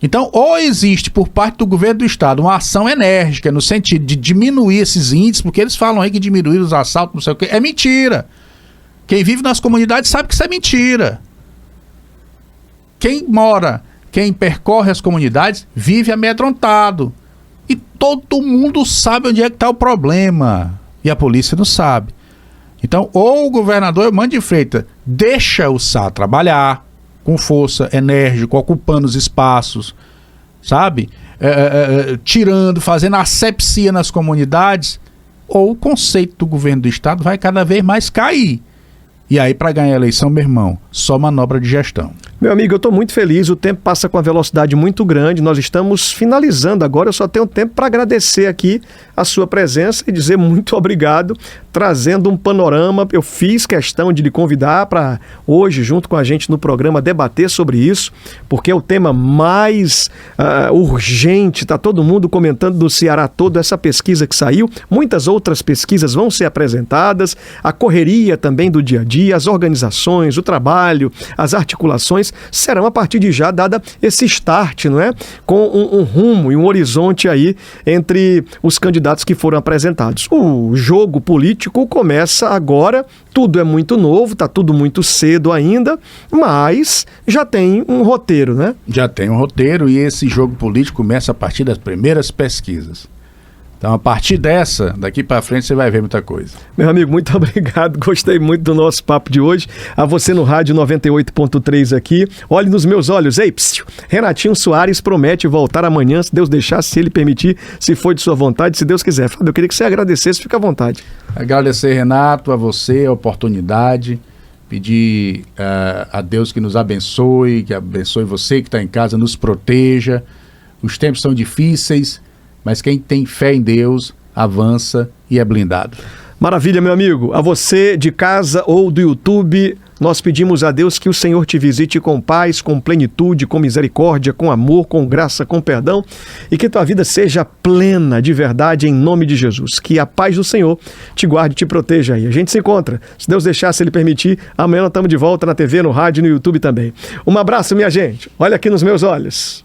Então, ou existe por parte do governo do estado uma ação enérgica no sentido de diminuir esses índices, porque eles falam aí que diminuir os assaltos, não sei o quê. É mentira. Quem vive nas comunidades sabe que isso é mentira. Quem percorre as comunidades vive amedrontado. E todo mundo sabe onde é que está o problema. E a polícia não sabe. Então, ou o governador Eumano de Freitas deixa o SAR trabalhar com força, enérgico, ocupando os espaços, sabe? Tirando, fazendo asepsia nas comunidades, ou o conceito do governo do estado vai cada vez mais cair. E aí, para ganhar a eleição, meu irmão, só manobra de gestão. Meu amigo, eu estou muito feliz, o tempo passa com uma velocidade muito grande, nós estamos finalizando agora, eu só tenho tempo para agradecer aqui a sua presença e dizer muito obrigado, trazendo um panorama. Eu fiz questão de lhe convidar para hoje, junto com a gente no programa, debater sobre isso, porque é o tema mais urgente, está todo mundo comentando no Ceará todo, essa pesquisa que saiu, muitas outras pesquisas vão ser apresentadas, a correria também do dia a dia, as organizações, o trabalho, as articulações, serão a partir de já dada esse start, não é? Com um rumo e um horizonte aí entre os candidatos que foram apresentados. O jogo político começa agora, tudo é muito novo, está tudo muito cedo ainda, mas já tem um roteiro, né? Já tem um roteiro e esse jogo político começa a partir das primeiras pesquisas. Então, a partir daqui para frente, você vai ver muita coisa. Meu amigo, muito obrigado. Gostei muito do nosso papo de hoje. A você no Rádio 98.3 aqui. Olhe nos meus olhos. Ei, Renatinho Soares promete voltar amanhã, se Deus deixar, se ele permitir, se for de sua vontade, se Deus quiser. Fábio, eu queria que você agradecesse, fica à vontade. Agradecer, Renato, a você, a oportunidade. Pedir a Deus que nos abençoe, que abençoe você que está em casa, nos proteja. Os tempos são difíceis, mas quem tem fé em Deus avança e é blindado. Maravilha, meu amigo. A você de casa ou do YouTube, nós pedimos a Deus que o Senhor te visite com paz, com plenitude, com misericórdia, com amor, com graça, com perdão e que tua vida seja plena de verdade em nome de Jesus. Que a paz do Senhor te guarde e te proteja aí. A gente se encontra, se Deus deixar, se Ele permitir, amanhã nós estamos de volta na TV, no rádio e no YouTube também. Um abraço, minha gente. Olha aqui nos meus olhos.